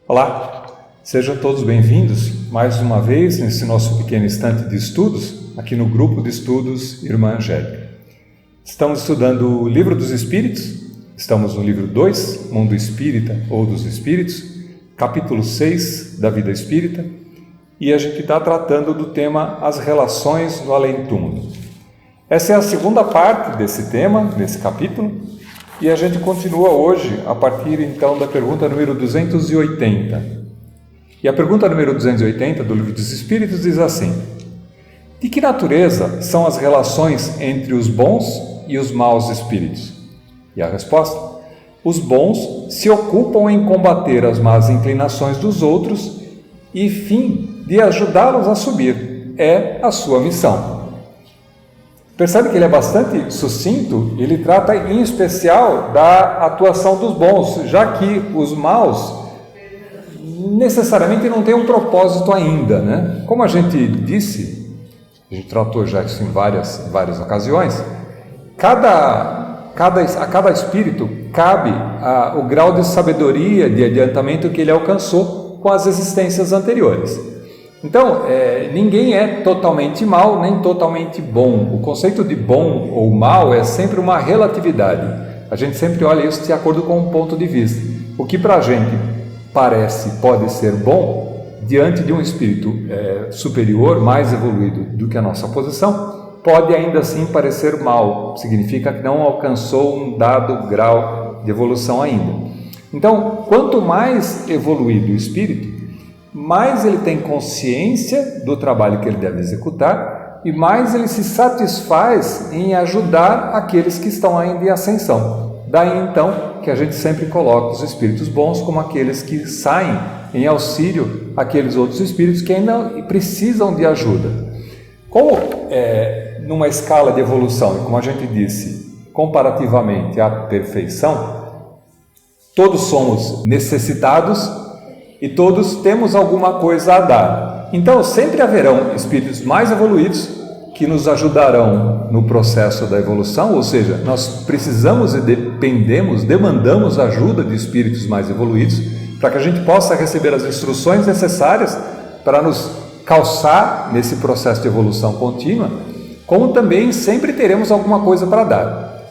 Olá, sejam todos bem-vindos mais uma vez nesse nosso pequeno instante de estudos, aqui no grupo de estudos Irmã Angélica. Estamos estudando o Livro dos Espíritos, estamos no livro 2, Mundo Espírita ou dos Espíritos, capítulo 6 da Vida Espírita, e a gente está tratando do tema As Relações no Além-Túmulo. Essa é a segunda parte desse tema, desse capítulo, e a gente continua hoje a partir então da pergunta número 280. E a pergunta número 280 do Livro dos Espíritos diz assim: de que natureza são as relações entre os bons e os maus espíritos? E a resposta: os bons se ocupam em combater as más inclinações dos outros e fim de ajudá-los a subir. É a sua missão. Percebe que ele é bastante sucinto, ele trata em especial da atuação dos bons, já que os maus necessariamente não têm um propósito ainda, né? Como a gente disse, a gente tratou já isso em várias ocasiões, a cada espírito cabe o grau de sabedoria, de adiantamento que ele alcançou com as existências anteriores. Então, ninguém é totalmente mal nem totalmente bom. O conceito de bom ou mal é sempre uma relatividade. A gente sempre olha isso de acordo com um ponto de vista. O que para a gente pode ser bom, diante de um espírito superior, mais evoluído do que a nossa posição, pode ainda assim parecer mal. Significa que não alcançou um dado grau de evolução ainda. Então, quanto mais evoluído o espírito, mais ele tem consciência do trabalho que ele deve executar e mais ele se satisfaz em ajudar aqueles que estão ainda em ascensão. Daí então que a gente sempre coloca os espíritos bons como aqueles que saem em auxílio àqueles outros espíritos que ainda precisam de ajuda. Como numa escala de evolução, e como a gente disse, comparativamente à perfeição, todos somos necessitados e todos temos alguma coisa a dar. Então, sempre haverão espíritos mais evoluídos que nos ajudarão no processo da evolução, ou seja, nós precisamos e demandamos ajuda de espíritos mais evoluídos para que a gente possa receber as instruções necessárias para nos calçar nesse processo de evolução contínua, como também sempre teremos alguma coisa para dar.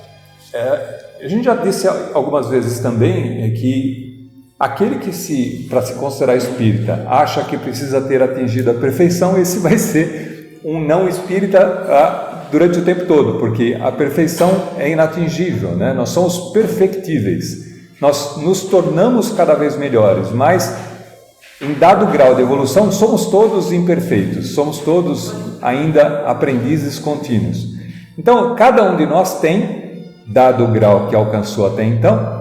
A gente já disse algumas vezes também que aquele que, para se considerar espírita, acha que precisa ter atingido a perfeição, esse vai ser um não espírita durante o tempo todo, porque a perfeição é inatingível, né? Nós somos perfectíveis, nós nos tornamos cada vez melhores, mas em dado grau de evolução somos todos imperfeitos, somos todos ainda aprendizes contínuos. Então, cada um de nós tem, dado o grau que alcançou até então,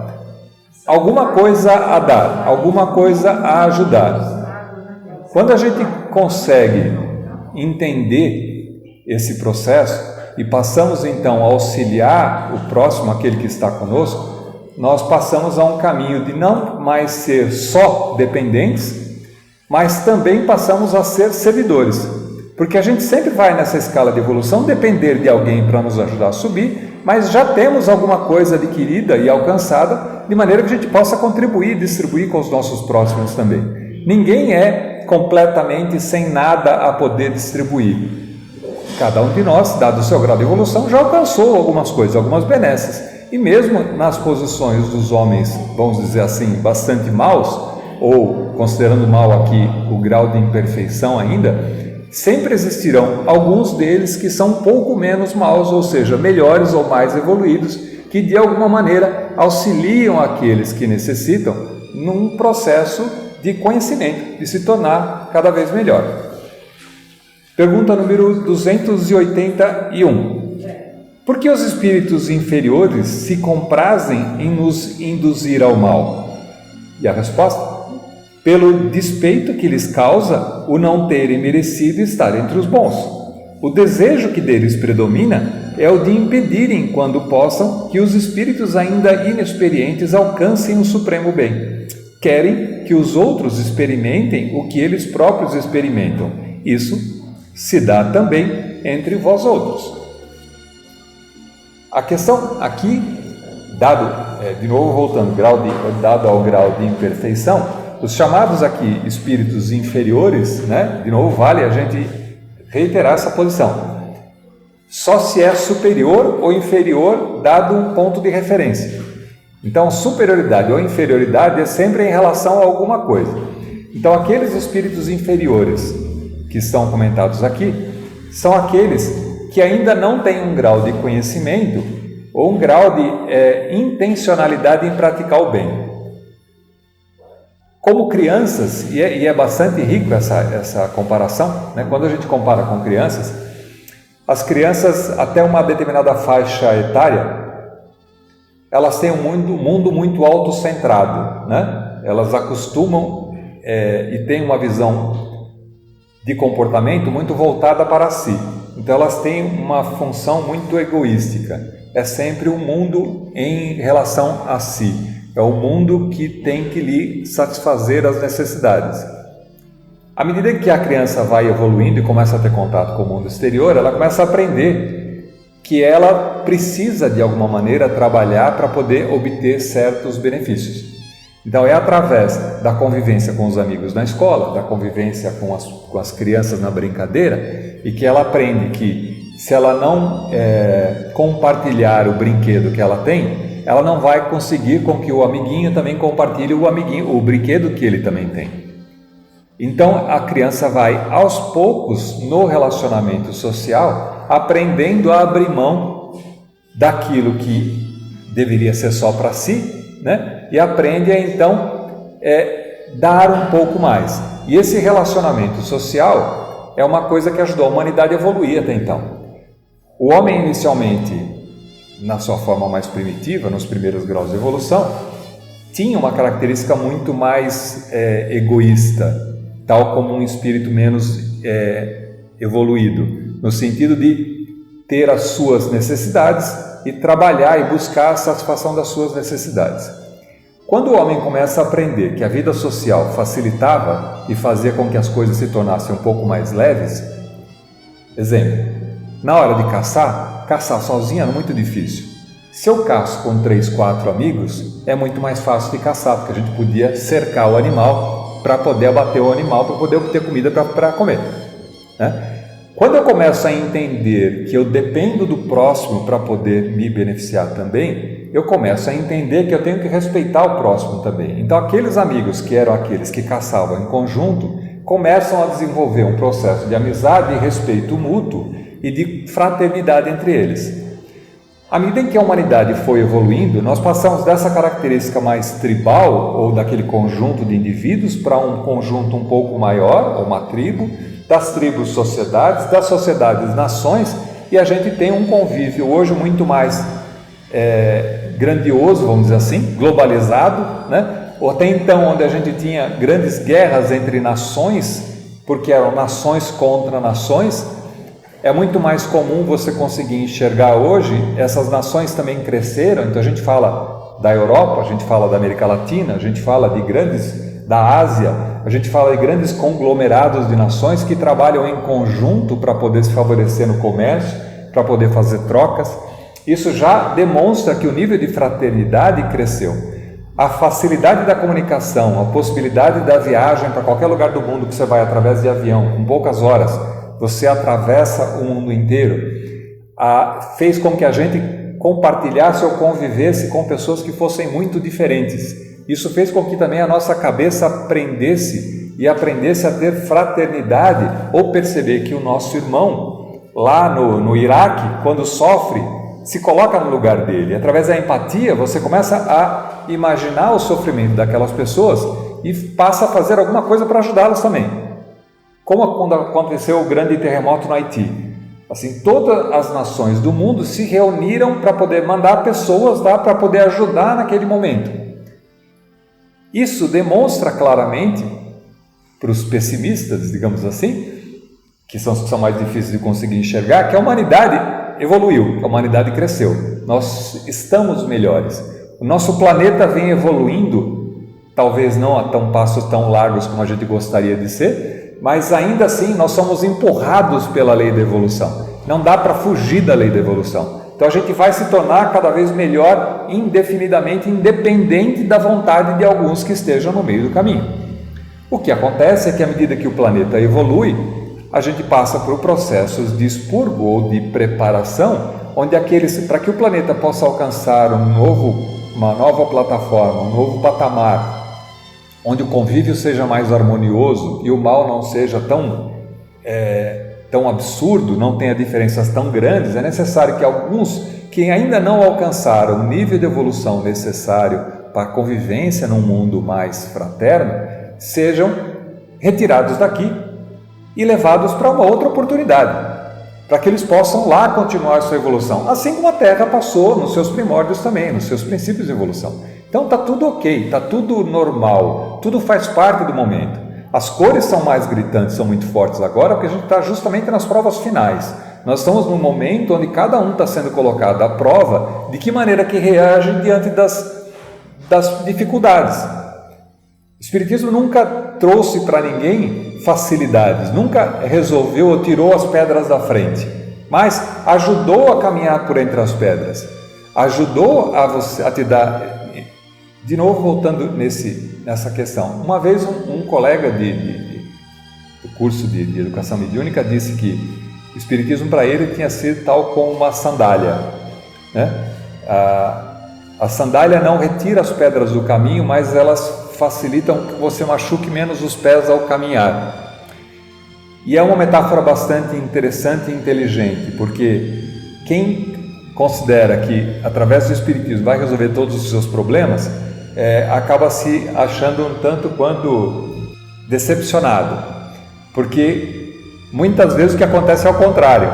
alguma coisa a dar, alguma coisa a ajudar. Quando a gente consegue entender esse processo e passamos então a auxiliar o próximo, aquele que está conosco, nós passamos a um caminho de não mais ser só dependentes, mas também passamos a ser servidores. Porque a gente sempre vai nessa escala de evolução depender de alguém para nos ajudar a subir, mas já temos alguma coisa adquirida e alcançada, de maneira que a gente possa contribuir, distribuir com os nossos próximos também. Ninguém é completamente sem nada a poder distribuir. Cada um de nós, dado o seu grau de evolução, já alcançou algumas coisas, algumas benesses. E mesmo nas posições dos homens, vamos dizer assim, bastante maus, ou considerando mal aqui o grau de imperfeição ainda, sempre existirão alguns deles que são um pouco menos maus, ou seja, melhores ou mais evoluídos, que de alguma maneira auxiliam aqueles que necessitam num processo de conhecimento, de se tornar cada vez melhor. Pergunta número 281. Por que os espíritos inferiores se comprazem em nos induzir ao mal? E a resposta? pelo despeito que lhes causa o não terem merecido estar entre os bons. O desejo que deles predomina é o de impedirem, quando possam, que os espíritos ainda inexperientes alcancem o supremo bem. Querem que os outros experimentem o que eles próprios experimentam. Isso se dá também entre vós outros. A questão aqui, de novo voltando, dado ao grau de imperfeição, os chamados aqui espíritos inferiores, de novo vale a gente reiterar essa posição. Só se é superior ou inferior dado um ponto de referência. Então, superioridade ou inferioridade é sempre em relação a alguma coisa. Então, aqueles espíritos inferiores que estão comentados aqui são aqueles que ainda não têm um grau de conhecimento ou um grau de intencionalidade em praticar o bem. Como crianças, e é bastante rico essa comparação, quando a gente compara com crianças, as crianças até uma determinada faixa etária, elas têm um mundo muito autocentrado, Elas acostumam e têm uma visão de comportamento muito voltada para si. Então elas têm uma função muito egoística. É sempre um mundo em relação a si. É o mundo que tem que lhe satisfazer as necessidades. À medida que a criança vai evoluindo e começa a ter contato com o mundo exterior, ela começa a aprender que ela precisa, de alguma maneira, trabalhar para poder obter certos benefícios. Então, é através da convivência com os amigos na escola, da convivência com as crianças na brincadeira, e que ela aprende que, se ela não compartilhar o brinquedo que ela tem, ela não vai conseguir com que o amiguinho também compartilhe o brinquedo que ele também tem. Então, a criança vai, aos poucos, no relacionamento social, aprendendo a abrir mão daquilo que deveria ser só para si, e aprende a, então, dar um pouco mais. E esse relacionamento social é uma coisa que ajudou a humanidade a evoluir até então. O homem, inicialmente, na sua forma mais primitiva, nos primeiros graus de evolução, tinha uma característica muito mais egoísta, tal como um espírito menos evoluído, no sentido de ter as suas necessidades e trabalhar e buscar a satisfação das suas necessidades. Quando o homem começa a aprender que a vida social facilitava e fazia com que as coisas se tornassem um pouco mais leves, exemplo, na hora de caçar sozinho era muito difícil. Se eu caço com 3, 4 amigos, é muito mais fácil de caçar, porque a gente podia cercar o animal para poder abater o animal, para poder obter comida para comer. Quando eu começo a entender que eu dependo do próximo para poder me beneficiar também, eu começo a entender que eu tenho que respeitar o próximo também. Então, aqueles amigos que eram aqueles que caçavam em conjunto, começam a desenvolver um processo de amizade e respeito mútuo e de fraternidade entre eles. À medida em que a humanidade foi evoluindo, nós passamos dessa característica mais tribal, ou daquele conjunto de indivíduos, para um conjunto um pouco maior, ou uma tribo, das tribos sociedades, das sociedades nações, e a gente tem um convívio hoje muito mais grandioso, vamos dizer assim, globalizado, ou até então, onde a gente tinha grandes guerras entre nações, porque eram nações contra nações, é muito mais comum você conseguir enxergar hoje, essas nações também cresceram, então a gente fala da Europa, a gente fala da América Latina, a gente fala da Ásia, a gente fala de grandes conglomerados de nações que trabalham em conjunto para poder se favorecer no comércio, para poder fazer trocas. Isso já demonstra que o nível de fraternidade cresceu. A facilidade da comunicação, a possibilidade da viagem para qualquer lugar do mundo que você vai através de avião, em poucas horas, você atravessa o mundo inteiro, fez com que a gente compartilhasse ou convivesse com pessoas que fossem muito diferentes. Isso fez com que também a nossa cabeça aprendesse a ter fraternidade, ou perceber que o nosso irmão lá no Iraque, quando sofre, se coloca no lugar dele. Através da empatia, você começa a imaginar o sofrimento daquelas pessoas e passa a fazer alguma coisa para ajudá-las também. Como quando aconteceu o grande terremoto no Haiti. Assim, todas as nações do mundo se reuniram para poder mandar pessoas lá para poder ajudar naquele momento. Isso demonstra claramente para os pessimistas, digamos assim, que são mais difíceis de conseguir enxergar, que a humanidade evoluiu, a humanidade cresceu, nós estamos melhores. O nosso planeta vem evoluindo, talvez não a passos tão largos como a gente gostaria de ser, mas ainda assim nós somos empurrados pela lei da evolução. Não dá para fugir da lei da evolução. Então a gente vai se tornar cada vez melhor indefinidamente, independente da vontade de alguns que estejam no meio do caminho. O que acontece é que à medida que o planeta evolui, a gente passa por processos de expurgo ou de preparação, onde para que o planeta possa alcançar uma nova plataforma, um novo patamar, onde o convívio seja mais harmonioso e o mal não seja tão absurdo, não tenha diferenças tão grandes, é necessário que alguns que ainda não alcançaram o nível de evolução necessário para a convivência num mundo mais fraterno, sejam retirados daqui e levados para uma outra oportunidade, para que eles possam lá continuar sua evolução, assim como a Terra passou nos seus primórdios também, nos seus princípios de evolução. Então está tudo ok, está tudo normal, tudo faz parte do momento. As cores são mais gritantes, são muito fortes agora, porque a gente está justamente nas provas finais. Nós estamos num momento onde cada um está sendo colocado à prova de que maneira que reage diante das dificuldades. O Espiritismo nunca trouxe para ninguém facilidades, nunca resolveu ou tirou as pedras da frente, mas ajudou a caminhar por entre as pedras, ajudou a te dar... De novo, voltando nessa questão, uma vez um colega do curso de educação mediúnica disse que o Espiritismo para ele tinha sido tal como uma sandália, né? A sandália não retira as pedras do caminho, mas elas facilitam que você machuque menos os pés ao caminhar. E é uma metáfora bastante interessante e inteligente, porque quem considera que através do Espiritismo vai resolver todos os seus problemas, acaba se achando um tanto quanto decepcionado, porque muitas vezes o que acontece é ao contrário,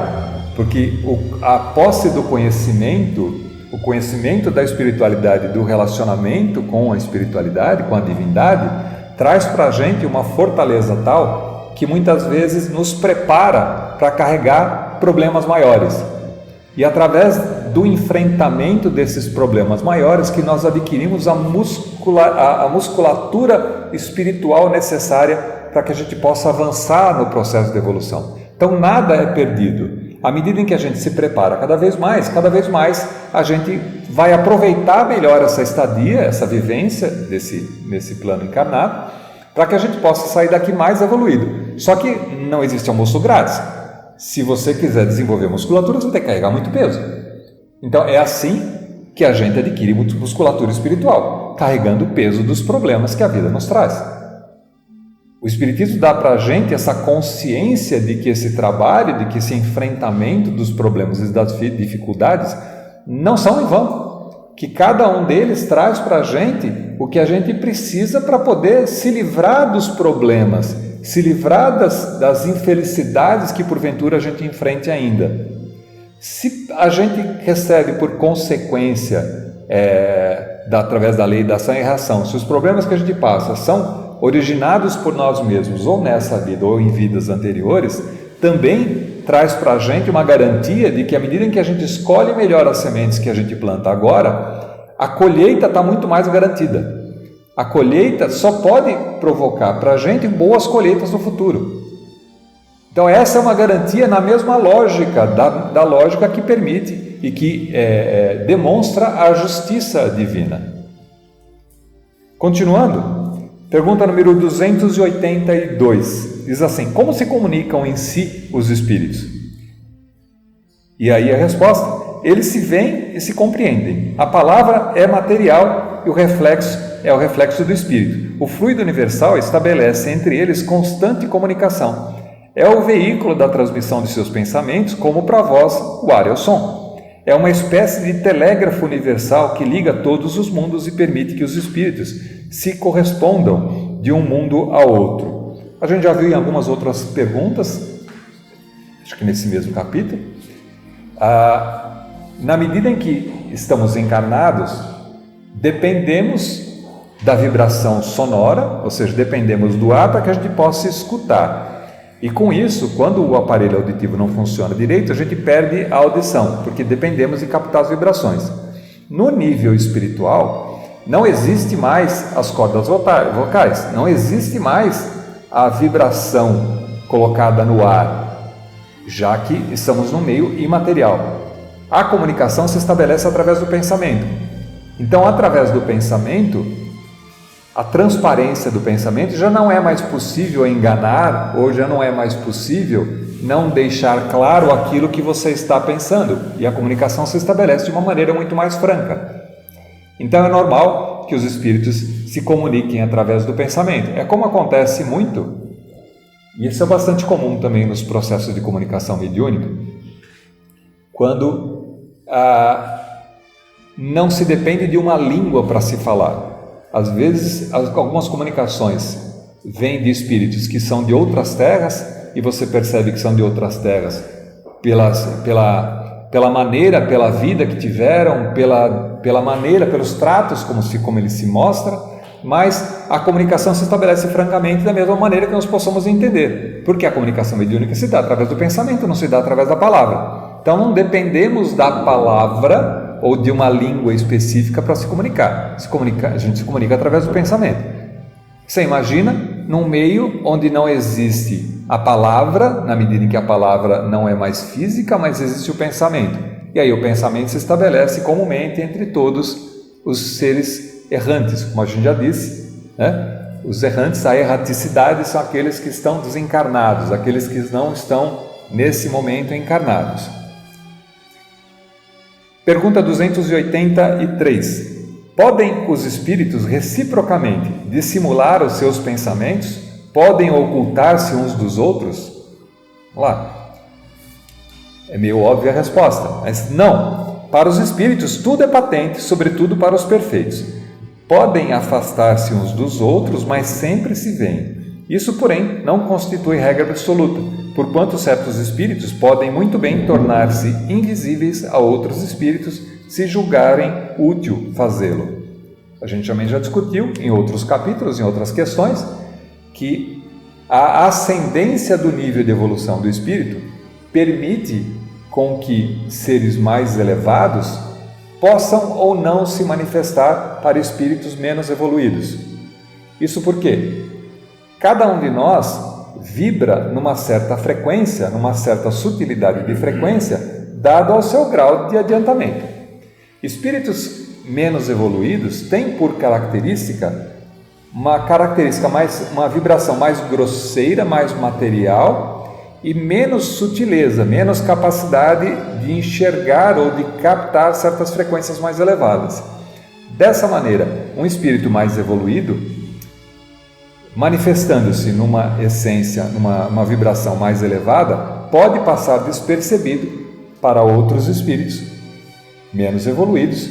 porque a posse do conhecimento, o conhecimento da espiritualidade, do relacionamento com a espiritualidade, com a divindade, traz para a gente uma fortaleza tal que muitas vezes nos prepara para carregar problemas maiores. E através do enfrentamento desses problemas maiores que nós adquirimos a musculatura espiritual necessária para que a gente possa avançar no processo de evolução. Então nada é perdido. À medida em que a gente se prepara cada vez mais a gente vai aproveitar melhor essa estadia, essa vivência nesse plano encarnado, para que a gente possa sair daqui mais evoluído. Só que não existe almoço grátis. Se você quiser desenvolver musculatura, você tem que carregar muito peso. Então é assim que a gente adquire musculatura espiritual, carregando o peso dos problemas que a vida nos traz. O Espiritismo dá para a gente essa consciência de que esse trabalho, de que esse enfrentamento dos problemas e das dificuldades não são em vão, que cada um deles traz para a gente o que a gente precisa para poder se livrar dos problemas, se livrar das infelicidades que porventura a gente enfrente ainda. Se a gente recebe por consequência, através da lei da ação e reação, se os problemas que a gente passa são originados por nós mesmos, ou nessa vida, ou em vidas anteriores, também traz para a gente uma garantia de que à medida em que a gente escolhe melhor as sementes que a gente planta agora, a colheita está muito mais garantida. A colheita só pode provocar para a gente boas colheitas no futuro. Então essa é uma garantia na mesma lógica, da lógica que permite e que demonstra a justiça divina. Continuando, pergunta número 282, diz assim: como se comunicam em si os espíritos? E aí a resposta: eles se veem e se compreendem. A palavra é material e o reflexo é o reflexo do espírito. O fluido universal estabelece entre eles constante comunicação. É o veículo da transmissão de seus pensamentos, como para vós o ar é o som. É uma espécie de telégrafo universal que liga todos os mundos e permite que os espíritos se correspondam de um mundo a outro. A gente já viu em algumas outras perguntas, acho que nesse mesmo capítulo, na medida em que estamos encarnados, dependemos da vibração sonora, ou seja, dependemos do ar para que a gente possa escutar. E com isso, quando o aparelho auditivo não funciona direito, a gente perde a audição, porque dependemos de captar as vibrações. No nível espiritual, não existe mais as cordas vocais, não existe mais a vibração colocada no ar, já que estamos no meio imaterial. A comunicação se estabelece através do pensamento. Então, através do pensamento, a transparência do pensamento já não é mais possível enganar, ou já não é mais possível não deixar claro aquilo que você está pensando, e a comunicação se estabelece de uma maneira muito mais franca. Então é normal que os espíritos se comuniquem através do pensamento. É como acontece muito, e isso é bastante comum também nos processos de comunicação mediúnica, quando não se depende de uma língua para se falar. Às vezes, algumas comunicações vêm de espíritos que são de outras terras, e você percebe que são de outras terras pela maneira, pela vida que tiveram, pela maneira, pelos tratos como ele se mostra, mas a comunicação se estabelece francamente da mesma maneira que nós possamos entender, porque a comunicação mediúnica se dá através do pensamento, não se dá através da palavra. Então não dependemos da palavra ou de uma língua específica para se comunicar. A gente se comunica através do pensamento. Você imagina num meio onde não existe a palavra, na medida em que a palavra não é mais física, mas existe o pensamento. E aí o pensamento se estabelece comumente entre todos os seres errantes, como a gente já disse, né? Os errantes, a erraticidade, são aqueles que estão desencarnados, aqueles que não estão nesse momento encarnados. Pergunta 283. Podem os espíritos reciprocamente dissimular os seus pensamentos? Podem ocultar-se uns dos outros? Vamos lá. É meio óbvia a resposta, mas não. Para os espíritos tudo é patente, sobretudo para os perfeitos. Podem afastar-se uns dos outros, mas sempre se veem. Isso, porém, não constitui regra absoluta, porquanto certos espíritos podem muito bem tornar-se invisíveis a outros espíritos se julgarem útil fazê-lo. A gente também já discutiu em outros capítulos, em outras questões, que a ascendência do nível de evolução do espírito permite com que seres mais elevados possam ou não se manifestar para espíritos menos evoluídos. Isso porque cada um de nós vibra numa certa frequência, numa certa sutilidade de frequência, dado ao seu grau de adiantamento. Espíritos menos evoluídos têm por característica uma vibração mais grosseira, mais material e menos sutileza, menos capacidade de enxergar ou de captar certas frequências mais elevadas. Dessa maneira, um espírito mais evoluído, manifestando-se numa essência, numa vibração mais elevada, pode passar despercebido para outros espíritos menos evoluídos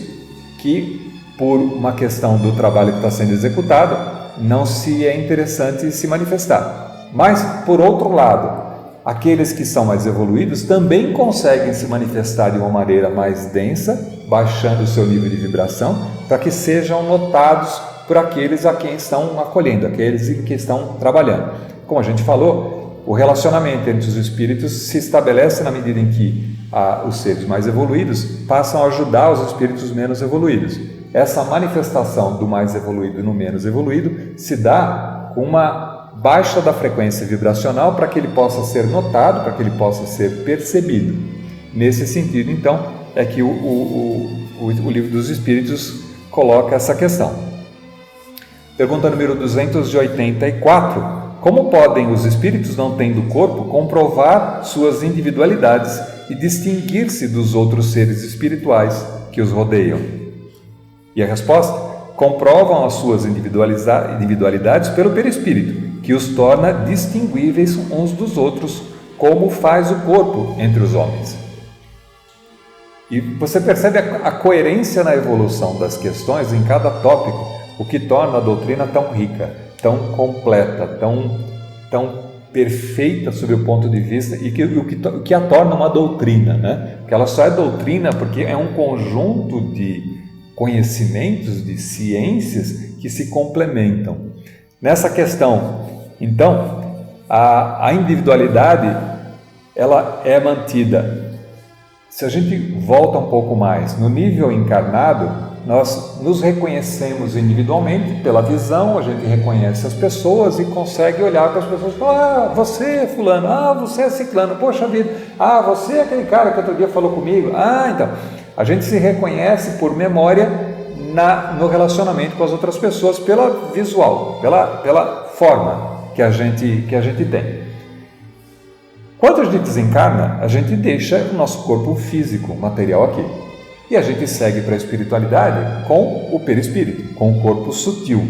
que, por uma questão do trabalho que está sendo executado, não se é interessante se manifestar. Mas, por outro lado, aqueles que são mais evoluídos também conseguem se manifestar de uma maneira mais densa, baixando o seu nível de vibração, para que sejam notados por aqueles a quem estão acolhendo, aqueles em que estão trabalhando. Como a gente falou, o relacionamento entre os espíritos se estabelece na medida em que os seres mais evoluídos passam a ajudar os espíritos menos evoluídos. Essa manifestação do mais evoluído no menos evoluído se dá com uma baixa da frequência vibracional para que ele possa ser notado, para que ele possa ser percebido. Nesse sentido, então, é que o Livro dos Espíritos coloca essa questão. Pergunta número 284. Como podem os espíritos, não tendo corpo, comprovar suas individualidades e distinguir-se dos outros seres espirituais que os rodeiam? E a resposta? Comprovam as suas individualidades pelo perispírito, que os torna distinguíveis uns dos outros, como faz o corpo entre os homens. E você percebe a coerência na evolução das questões em cada tópico, o que torna a doutrina tão rica, tão completa, tão perfeita sob o ponto de vista, e o que a torna uma doutrina, né? Porque ela só é doutrina porque é um conjunto de conhecimentos, de ciências que se complementam. Nessa questão, então, a individualidade ela é mantida. Se a gente volta um pouco mais, no nível encarnado, nós nos reconhecemos individualmente pela visão, a gente reconhece as pessoas e consegue olhar para as pessoas e falar: você é fulano, você é ciclano, poxa vida, você é aquele cara que outro dia falou comigo, então, a gente se reconhece por memória no relacionamento com as outras pessoas pela visual, pela forma que a gente tem. Quando a gente desencarna, a gente deixa o nosso corpo físico, material aqui. E a gente segue para a espiritualidade com o perispírito, com o corpo sutil,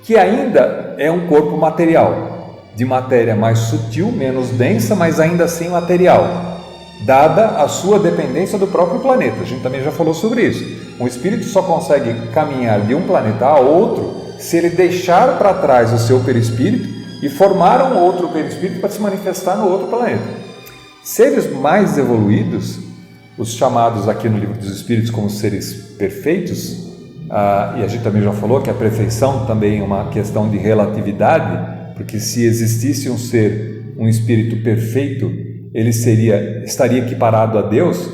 que ainda é um corpo material, de matéria mais sutil, menos densa, mas ainda assim material, dada a sua dependência do próprio planeta. A gente também já falou sobre isso. Um espírito só consegue caminhar de um planeta a outro se ele deixar para trás o seu perispírito e formar um outro perispírito para se manifestar no outro planeta. Seres mais evoluídos, os chamados aqui no Livro dos Espíritos como seres perfeitos, e a gente também já falou que a perfeição também é uma questão de relatividade, porque se existisse um espírito perfeito, ele estaria equiparado a Deus,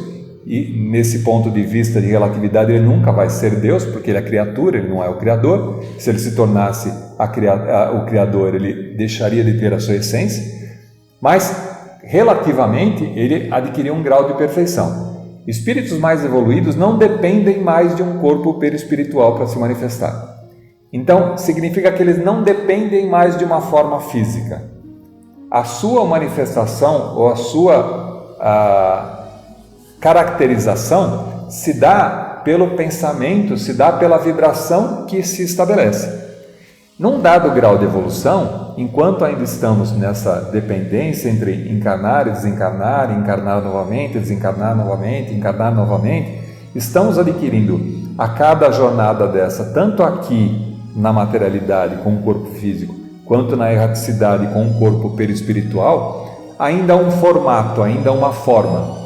e nesse ponto de vista de relatividade ele nunca vai ser Deus, porque ele é criatura, ele não é o Criador. Se ele se tornasse o Criador, ele deixaria de ter a sua essência, mas relativamente ele adquiriu um grau de perfeição. Espíritos mais evoluídos não dependem mais de um corpo perispiritual para se manifestar. Então, significa que eles não dependem mais de uma forma física. A sua manifestação ou a sua caracterização se dá pelo pensamento, se dá pela vibração que se estabelece. Num dado grau de evolução, enquanto ainda estamos nessa dependência entre encarnar e desencarnar, encarnar novamente, desencarnar novamente, encarnar novamente, estamos adquirindo a cada jornada dessa, tanto aqui na materialidade com o corpo físico, quanto na erraticidade com o corpo perispiritual, ainda um formato, ainda uma forma.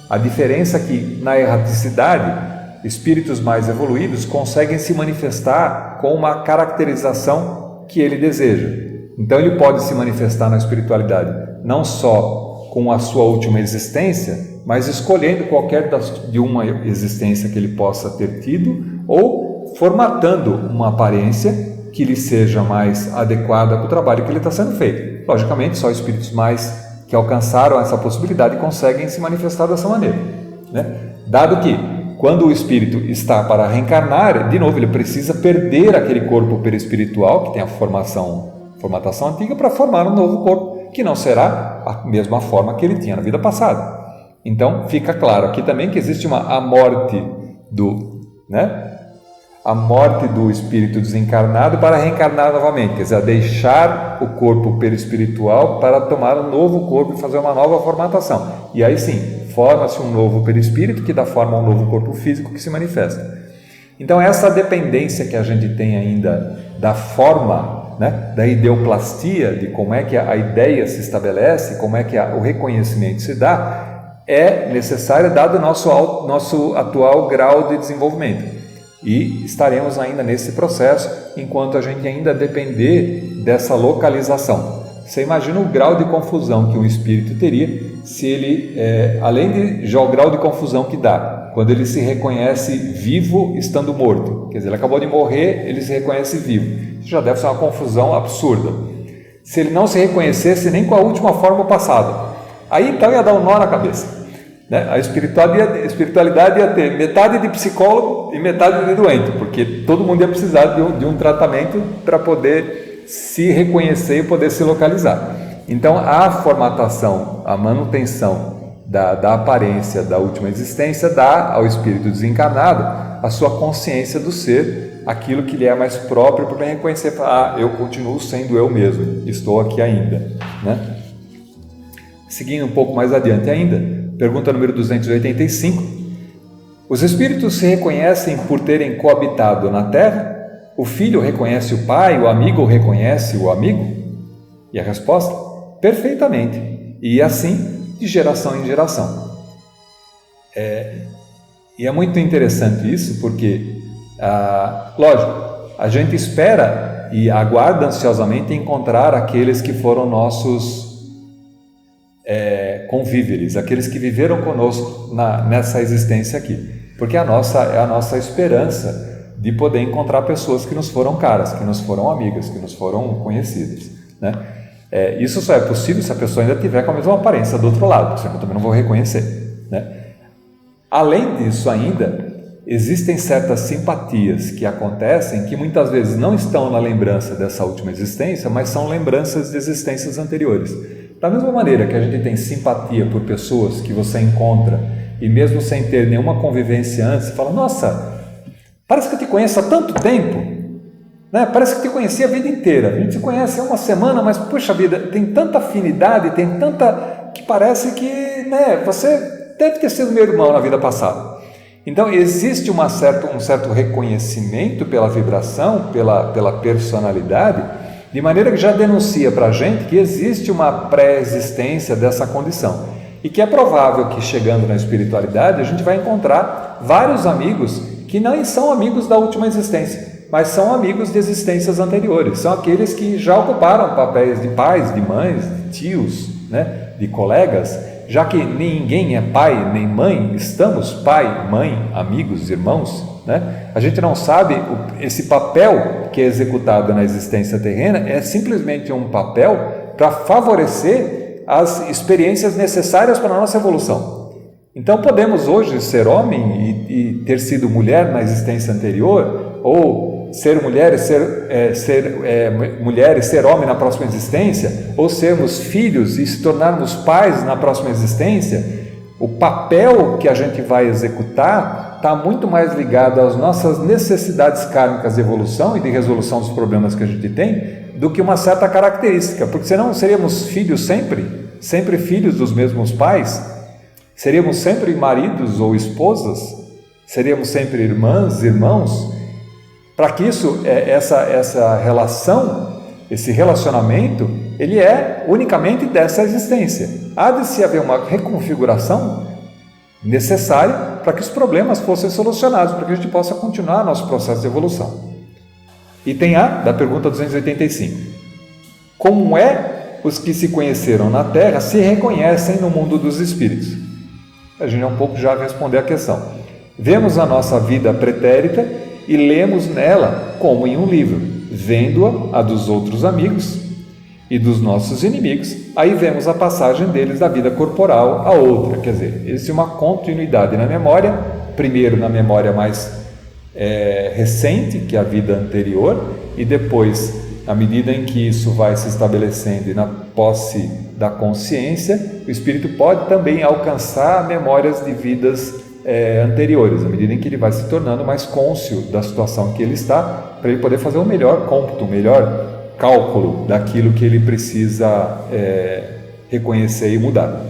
A diferença é que na erraticidade, espíritos mais evoluídos conseguem se manifestar com uma caracterização que ele deseja. Então ele pode se manifestar na espiritualidade não só com a sua última existência, mas escolhendo qualquer de uma existência que ele possa ter tido ou formatando uma aparência que lhe seja mais adequada para o trabalho que ele está sendo feito. Logicamente, só espíritos que alcançaram essa possibilidade conseguem se manifestar dessa maneira, né? Dado que, quando o espírito está para reencarnar, de novo, ele precisa perder aquele corpo perispiritual, que tem a formatação antiga, para formar um novo corpo, que não será a mesma forma que ele tinha na vida passada. Então, fica claro aqui também que existe a morte a morte do espírito desencarnado para reencarnar novamente, quer dizer, deixar o corpo perispiritual para tomar um novo corpo e fazer uma nova formatação. E aí sim, forma-se um novo perispírito que dá forma a um novo corpo físico que se manifesta. Então essa dependência que a gente tem ainda da forma, da ideoplastia, de como é que a ideia se estabelece, como é que o reconhecimento se dá, é necessária dado o nosso atual grau de desenvolvimento. E estaremos ainda nesse processo enquanto a gente ainda depender dessa localização. Você imagina o grau de confusão que um espírito teria se ele, além de já o grau de confusão que dá, quando ele se reconhece vivo estando morto. Quer dizer, ele acabou de morrer, ele se reconhece vivo. Isso já deve ser uma confusão absurda. Se ele não se reconhecesse nem com a última forma passada, aí então ia dar um nó na cabeça. A espiritualidade ia ter metade de psicólogo e metade de doente, porque todo mundo ia precisar de um tratamento para poder se reconhecer e poder se localizar. Então, a formatação, a manutenção da aparência da última existência dá ao espírito desencarnado a sua consciência do ser, aquilo que lhe é mais próprio para reconhecer, eu continuo sendo eu mesmo, estou aqui ainda. Seguindo um pouco mais adiante ainda, pergunta número 285. Os espíritos se reconhecem por terem coabitado na Terra? O filho reconhece o pai, o amigo reconhece o amigo? E a resposta? Perfeitamente. E assim, de geração em geração. E é muito interessante isso, porque Lógico, a gente espera e aguarda ansiosamente encontrar aqueles que foram nossos convíveres, aqueles que viveram conosco nessa existência aqui, porque é a nossa esperança de poder encontrar pessoas que nos foram caras, que nos foram amigas, que nos foram conhecidas, né? Isso só é possível se a pessoa ainda tiver com a mesma aparência do outro lado, senão eu também não vou reconhecer, né? Além disso ainda, existem certas simpatias que acontecem que muitas vezes não estão na lembrança dessa última existência, mas são lembranças de existências anteriores. Da mesma maneira que a gente tem simpatia por pessoas que você encontra e mesmo sem ter nenhuma convivência antes, você fala, nossa, parece que eu te conheço há tanto tempo, né? Parece que te conheci a vida inteira. A gente se conhece há uma semana, mas puxa vida, tem tanta afinidade, tem tanta... que parece que, né, você deve ter sido meu irmão na vida passada. Então existe um certo reconhecimento pela vibração, pela personalidade, de maneira que já denuncia para a gente que existe uma pré-existência dessa condição e que é provável que chegando na espiritualidade a gente vai encontrar vários amigos que não são amigos da última existência, mas são amigos de existências anteriores, são aqueles que já ocuparam papéis de pais, de mães, de tios, né, de colegas, já que ninguém é pai nem mãe, estamos pai, mãe, amigos, irmãos, né? A gente não sabe, esse papel que é executado na existência terrena é simplesmente um papel para favorecer as experiências necessárias para a nossa evolução. Então podemos hoje ser homem e ter sido mulher na existência anterior, ou ser mulher e ser homem na próxima existência, ou sermos filhos e se tornarmos pais na próxima existência. O papel que a gente vai executar está muito mais ligado às nossas necessidades kármicas de evolução e de resolução dos problemas que a gente tem, do que uma certa característica, porque senão seríamos filhos sempre filhos dos mesmos pais, seríamos sempre maridos ou esposas, seríamos sempre irmãs, irmãos. Para que essa relação, esse relacionamento, ele é unicamente dessa existência. Há de se haver uma reconfiguração necessária para que os problemas fossem solucionados, para que a gente possa continuar nosso processo de evolução. Item A da pergunta 285. Como os que se conheceram na Terra se reconhecem no mundo dos espíritos? A gente um pouco já respondeu a questão. Vemos a nossa vida pretérita e lemos nela como em um livro, vendo-a a dos outros amigos e dos nossos inimigos, aí vemos a passagem deles da vida corporal a outra, quer dizer, existe uma continuidade na memória, primeiro na memória mais recente, que é a vida anterior, e depois, à medida em que isso vai se estabelecendo e na posse da consciência, o espírito pode também alcançar memórias de vidas anteriores, à medida em que ele vai se tornando mais cônscio da situação que ele está, para ele poder fazer um melhor cômputo, um melhor cálculo daquilo que ele precisa reconhecer e mudar.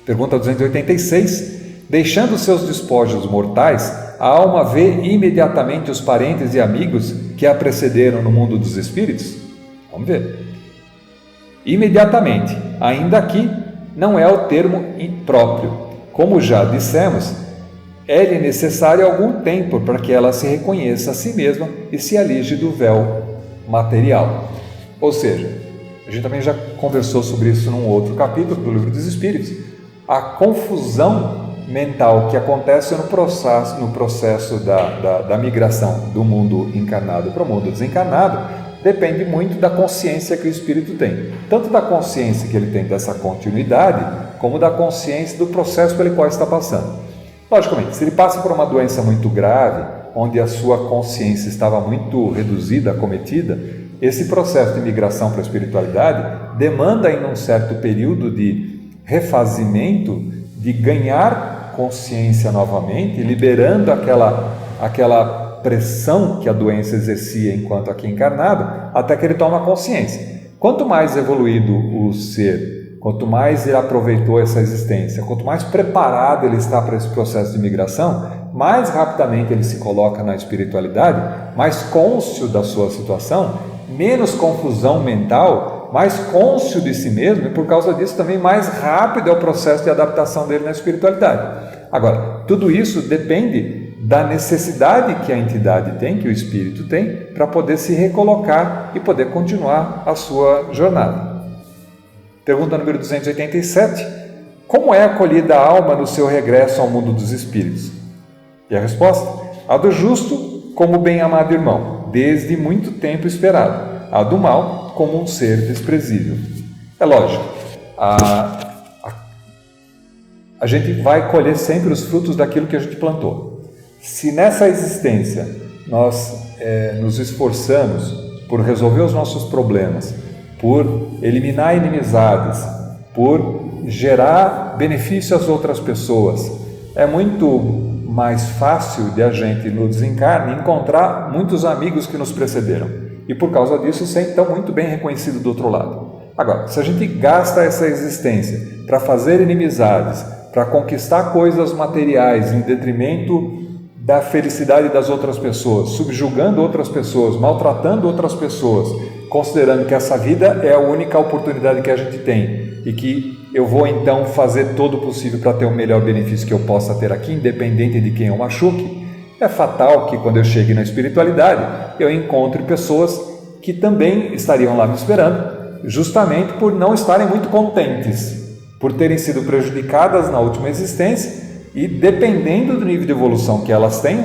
Pergunta 286. Deixando seus despojos mortais, a alma vê imediatamente os parentes e amigos que a precederam no mundo dos espíritos? Vamos ver. Imediatamente, ainda aqui, não é o termo próprio. Como já dissemos, é-lhe necessário algum tempo para que ela se reconheça a si mesma e se alije do véu material. Ou seja, a gente também já conversou sobre isso num outro capítulo do Livro dos Espíritos, a confusão mental que acontece no processo da migração do mundo encarnado para o mundo desencarnado depende muito da consciência que o espírito tem, tanto da consciência que ele tem dessa continuidade, como da consciência do processo pelo qual está passando. Logicamente, se ele passa por uma doença muito grave, onde a sua consciência estava muito reduzida, acometida, esse processo de migração para a espiritualidade demanda ainda um certo período de refazimento, de ganhar consciência novamente, liberando aquela pressão que a doença exercia enquanto aqui encarnado, até que ele toma consciência. Quanto mais evoluído o ser, quanto mais ele aproveitou essa existência, quanto mais preparado ele está para esse processo de migração, mais rapidamente ele se coloca na espiritualidade, mais cônscio da sua situação, menos confusão mental, mais cônscio de si mesmo, e por causa disso também mais rápido é o processo de adaptação dele na espiritualidade. Agora, tudo isso depende da necessidade que a entidade tem, que o espírito tem, para poder se recolocar e poder continuar a sua jornada. Pergunta número 287. Como é acolhida a alma no seu regresso ao mundo dos espíritos? E a resposta? A do justo, como bem-amado irmão, desde muito tempo esperado. A do mal, como um ser desprezível. É lógico, a gente vai colher sempre os frutos daquilo que a gente plantou. Se nessa existência nós nos esforçamos por resolver os nossos problemas, por eliminar inimizades, por gerar benefício às outras pessoas, é muito mais fácil de a gente no desencarne encontrar muitos amigos que nos precederam e por causa disso ser então muito bem reconhecido do outro lado. Agora, se a gente gasta essa existência para fazer inimizades, para conquistar coisas materiais em detrimento da felicidade das outras pessoas, subjugando outras pessoas, maltratando outras pessoas, considerando que essa vida é a única oportunidade que a gente tem e que eu vou então fazer todo o possível para ter o melhor benefício que eu possa ter aqui, independente de quem eu machuque, é fatal que quando eu chegue na espiritualidade eu encontre pessoas que também estariam lá me esperando, justamente por não estarem muito contentes, por terem sido prejudicadas na última existência e dependendo do nível de evolução que elas tenham,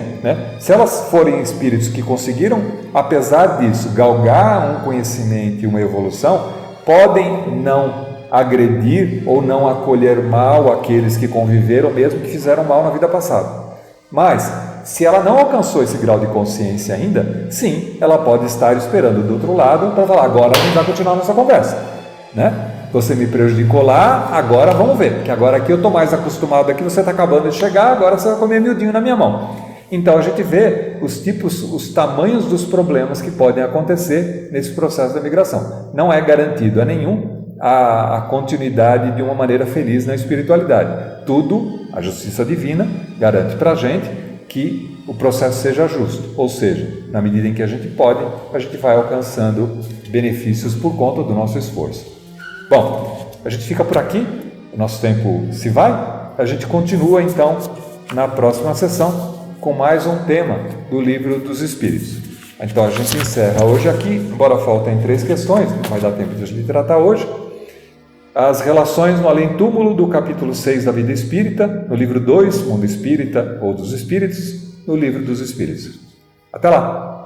se elas forem espíritos que conseguiram, apesar disso, galgar um conhecimento e uma evolução, podem não agredir ou não acolher mal aqueles que conviveram, mesmo que fizeram mal na vida passada. Mas, se ela não alcançou esse grau de consciência ainda, sim, ela pode estar esperando do outro lado para falar, agora a gente vai continuar a nossa conversa, Você me prejudicou lá, agora vamos ver, que agora aqui eu estou mais acostumado aqui, você está acabando de chegar, agora você vai comer miudinho na minha mão. Então a gente vê os tipos, os tamanhos dos problemas que podem acontecer nesse processo da migração. Não é garantido a nenhum a continuidade de uma maneira feliz na espiritualidade. Tudo, a justiça divina, garante para a gente que o processo seja justo, ou seja, na medida em que a gente pode, a gente vai alcançando benefícios por conta do nosso esforço. Bom, a gente fica por aqui, o nosso tempo se vai, a gente continua então na próxima sessão com mais um tema do Livro dos Espíritos. Então a gente encerra hoje aqui, embora faltem 3 questões, não vai dar tempo de a gente tratar hoje, as relações no além-túmulo do capítulo 6 da Vida Espírita, no livro 2, Mundo Espírita ou dos Espíritos, no Livro dos Espíritos. Até lá!